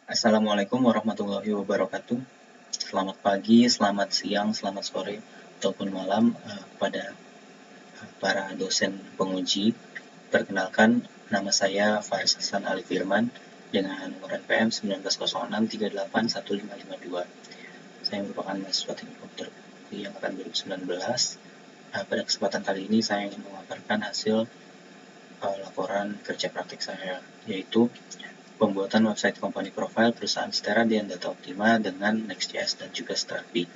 Assalamualaikum warahmatullahi wabarakatuh. Selamat pagi, selamat siang, selamat sore, ataupun malam kepada para dosen penguji. Perkenalkan, nama saya Faris Hasan Ali Firman dengan nomor NPM 1906381552. Saya merupakan mahasiswa Teknik Komputer yang angkatan 2019. Pada kesempatan kali ini saya ingin memaparkan hasil laporan kerja praktik saya, yaitu pembuatan website company profile perusahaan Stera dan Data Optima dengan Next.js dan juga Strapi.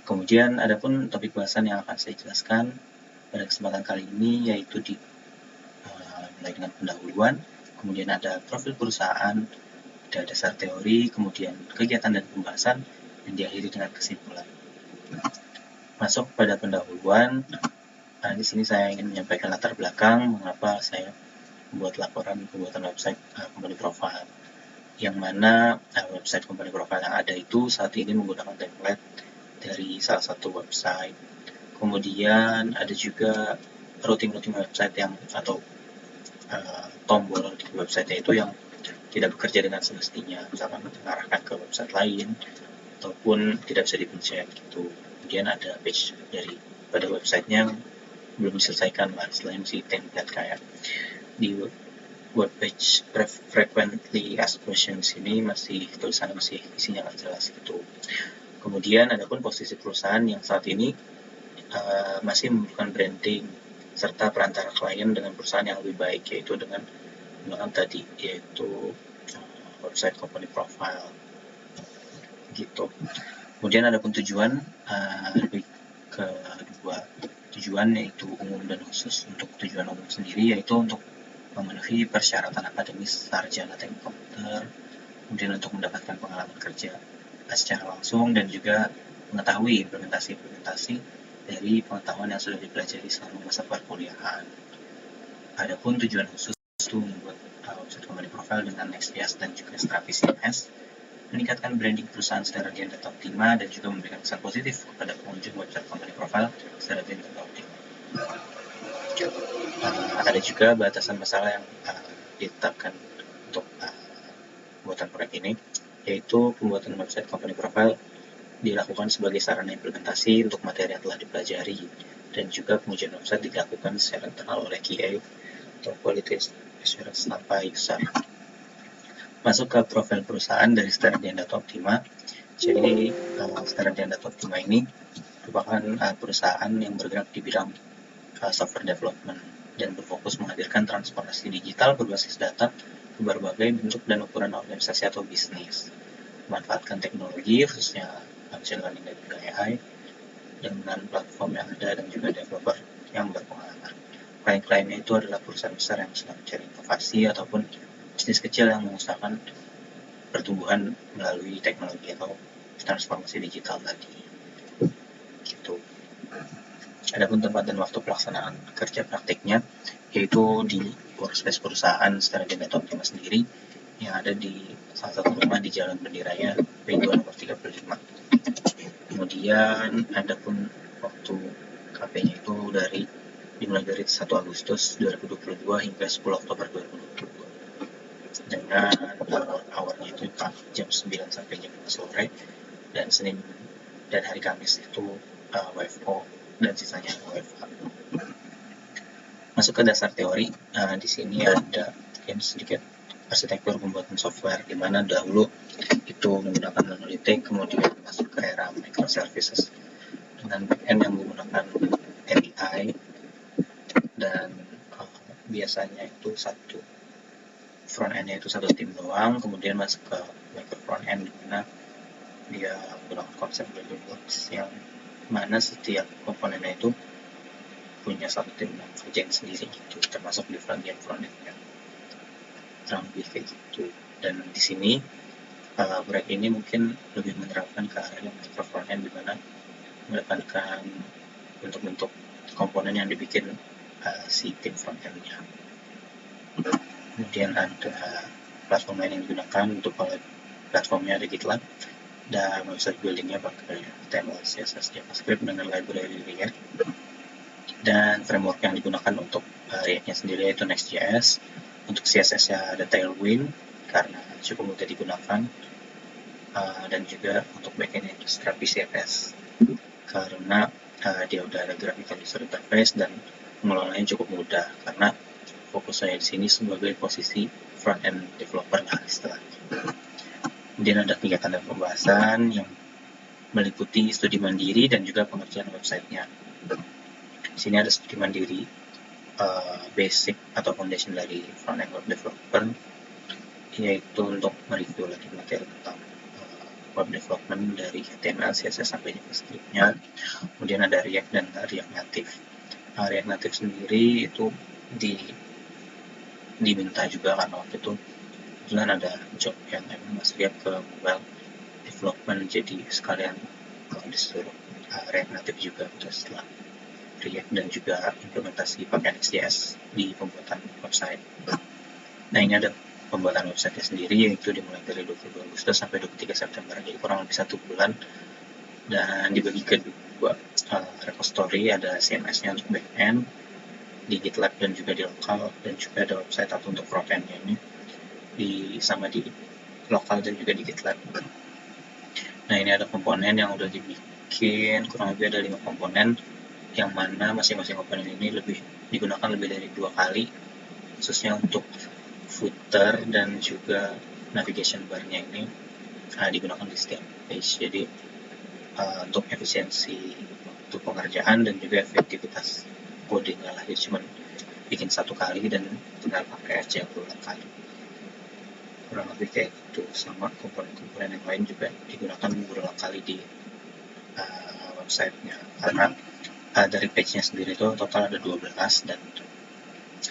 Kemudian adapun topik bahasan yang akan saya jelaskan pada kesempatan kali ini yaitu mulai dengan pendahuluan, kemudian ada profil perusahaan, ada dasar teori, kemudian kegiatan dan pembahasan, dan diakhiri dengan kesimpulan. Masuk pada pendahuluan, di sini saya ingin menyampaikan latar belakang mengapa saya membuat laporan pembuatan website company profile, yang mana website company profile yang ada itu saat ini menggunakan template dari salah satu website. Kemudian ada juga routing website yang atau tombol di website itu yang tidak bekerja dengan semestinya, misalkan mengarahkan ke website lain ataupun tidak bisa dipencet gitu. Kemudian ada page dari pada websitenya belum diselesaikan lah, selain si template kayak di web page frequently asked questions ini masih tulisannya masih isinya nggak jelas gitu. Kemudian adapun posisi perusahaan yang saat ini masih membutuhkan branding serta perantara klien dengan perusahaan yang lebih baik, yaitu dengan menggunakan tadi yaitu website company profile gitu. Kemudian adapun tujuan lebih ke dua tujuan, yaitu umum dan khusus. Untuk tujuan umum sendiri yaitu untuk memenuhi persyaratan akademis sarjana teknik komputer, kemudian untuk mendapatkan pengalaman kerja secara langsung dan juga mengetahui implementasi dari pengetahuan yang sudah dipelajari selama masa perkuliahan. Adapun tujuan khusus itu membuat website company profile dengan Next.js dan juga Strapi CMS, meningkatkan branding perusahaan Stera dan Data Optima dan juga memberikan kesan positif kepada pengunjung website company profile Stera dan Data Optima. Ada juga batasan masalah yang ditetapkan untuk pembuatan proyek ini, yaitu pembuatan website company profile dilakukan sebagai sarana implementasi untuk materi yang telah dipelajari, dan juga pengujian website dilakukan secara internal oleh QA atau Quality Assurance tanpa user. Masuk ke profil perusahaan dari Stera dan Data Optima. Jadi Stera dan Data Optima ini merupakan perusahaan yang bergerak di bidang software development dan berfokus menghadirkan transformasi digital berbasis data ke berbagai bentuk dan ukuran organisasi atau bisnis, memanfaatkan teknologi khususnya machine learning dan juga AI dengan platform yang ada dan juga developer yang berpengalaman. Klien-kliennya itu adalah perusahaan besar yang sedang mencari inovasi ataupun bisnis kecil yang mengusahakan pertumbuhan melalui teknologi atau transformasi digital tadi. Gitu. Adapun tempat dan waktu pelaksanaan kerja praktiknya yaitu di workspace perusahaan Stera dan Data Optima sendiri yang ada di salah satu rumah di Jalan Bendiraya B2 nomor 35. Kemudian adapun waktu KP-nya itu dimulai dari 1 Agustus 2022 hingga 10 Oktober 2022 dengan hournya itu jam 9 sampai jam 5 sore, dan Senin dan hari Kamis itu WFO dan sisanya WFH. Masuk ke dasar teori, di sini ada sedikit arsitektur pembuatan software, di mana dahulu itu menggunakan monolitik, kemudian masuk ke era microservices dengan backend yang menggunakan API, dan biasanya itu front end-nya itu satu tim doang, kemudian masuk ke micro front end di mana dia menggunakan konsep building blocks yang mana setiap komponennya itu punya satu tim yang kerjain sendiri gitu, termasuk di bagian front end-nya. Kurang lebih kayak gitu. Dan di sini proyek ini mungkin lebih menerapkan ke arah yang micro front end, di mana menekankan bentuk-bentuk komponen yang dibikin si tim front end-nya. Kemudian ada platform lain yang digunakan untuk platformnya ada GitLab, dan website buildingnya pakai HTML, CSS, JavaScript dengan library React, dan framework yang digunakan untuk React-nya sendiri yaitu Next.js. Untuk CSS-nya ada Tailwind, karena cukup mudah digunakan, dan juga untuk backend Strapi CSS karena dia udah ada graphical user interface dan pengelolaannya cukup mudah karena fokus saya di sini sebagai posisi front end developer lah istilahnya. Kemudian ada kegiatan dan pembahasan yang meliputi studi mandiri dan juga pengerjaan websitenya. Di sini ada studi mandiri, basic atau foundation dari front end web developer, yaitu untuk mereview lagi materi tentang web development dari HTML, CSS sampai JavaScript-nya. Kemudian ada React dan React Native. React Native sendiri itu diminta juga karena waktu itu kebetulan ada job yang emang masuk ke mobile development, jadi sekalian disuruh React Native juga setelah React dan juga implementasi pakai Next.js di pembuatan website. Nah, ini ada pembuatan website sendiri, yaitu dimulai dari 22 Agustus sampai 23 September, jadi kurang lebih 1 bulan, dan dibagi ke dua repository, ada CMS-nya untuk backend di GitLab dan juga di lokal, dan juga ada website atau untuk frontend-nya ini sama di lokal dan juga di GitLab. Nah, ini ada komponen yang udah dibikin, kurang lebih ada 5 komponen, yang mana masing-masing komponen ini digunakan lebih dari 2 kali, khususnya untuk footer dan juga navigation bar-nya ini digunakan di setiap page. Jadi untuk efisiensi untuk pengerjaan dan juga efektivitas coding-nya lah, jadi cuma bikin 1 kali dan tinggal pakai aja berulang kali. Kurang lebih kayak gitu. Sama komponen-komponen yang lain juga digunakan berulang kali di website-nya, karena dari page-nya sendiri itu total ada 12 dan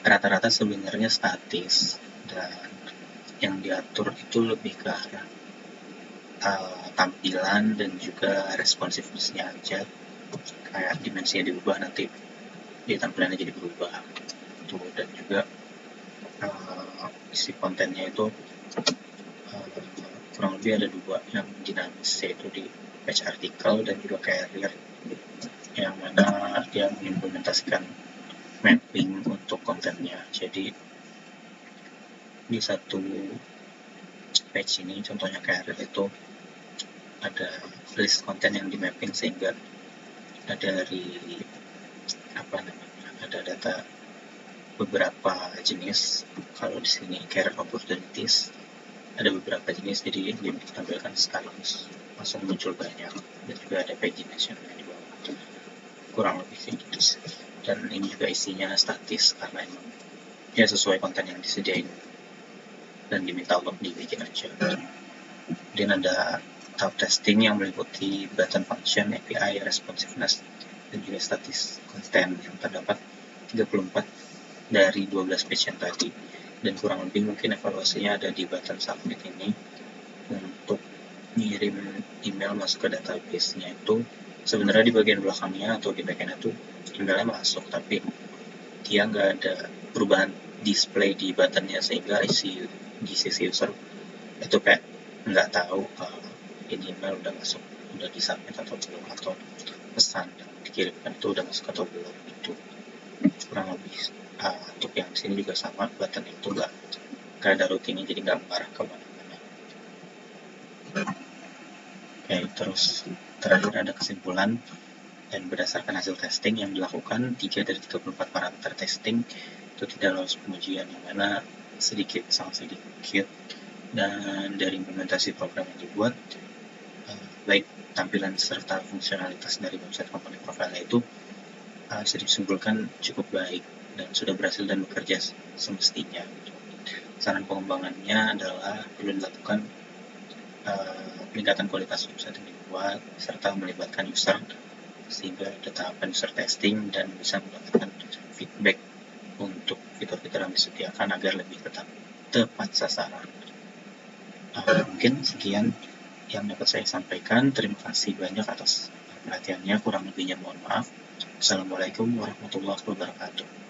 rata-rata sebenarnya statis, dan yang diatur itu lebih ke arah tampilan dan juga responsiveness-nya aja, kayak dimensinya diubah nanti di tampilannya jadi berubah tuh, dan juga isi kontennya itu kurang lebih ada 2 yang dinamis, yaitu di page artikel dan juga career, yang mana dia mengimplementasikan mapping untuk kontennya. Jadi di satu page ini, contohnya career, itu ada list konten yang di mapping sehingga dari ada data beberapa jenis. Kalau di sini career opportunities ada beberapa jenis, jadi ditampilkan sekaligus langsung muncul banyak, dan juga ada paginationnya di bawah, kurang lebih kayak gitu sih. Dan ini juga isinya statis karena emang ya sesuai konten yang disediain dan diminta untuk dibikin aja. Kemudian ada tahap testing yang meliputi button function, API, responsiveness, dan juga statis konten yang terdapat 34 dari 12 page yang tadi, dan kurang lebih mungkin evaluasinya ada di button submit ini untuk ngirim email masuk ke database-nya. Itu sebenarnya di bagian belakangnya atau di backend itu emailnya masuk, tapi dia nggak ada perubahan display di buttonnya, sehingga di sisi user itu kayak nggak tahu ini email udah masuk, udah disubmit atau belum, atau pesan yang dikirimkan itu udah masuk atau belum. Itu kurang lebih untuk yang sini juga sama, button itu nggak ada routingnya, jadi nggak mengarah ke mana-mana. Oke, terus terakhir ada kesimpulan. Dan berdasarkan hasil testing yang dilakukan, 3 dari 34 parameter testing itu tidak lolos pengujian, yang mana sangat sedikit. Dan dari implementasi program yang dibuat, baik tampilan serta fungsionalitas dari website komponen profilnya itu bisa disimpulkan cukup baik dan sudah berhasil dan bekerja semestinya. Saran pengembangannya adalah perlu dilakukan peningkatan kualitas website yang dibuat serta melibatkan user, sehingga ada tahapan user testing dan bisa mendapatkan feedback untuk fitur-fitur yang disediakan agar lebih tepat sasaran. Mungkin sekian yang dapat saya sampaikan. Terima kasih banyak atas perhatiannya, kurang lebihnya mohon maaf. Assalamualaikum warahmatullahi wabarakatuh.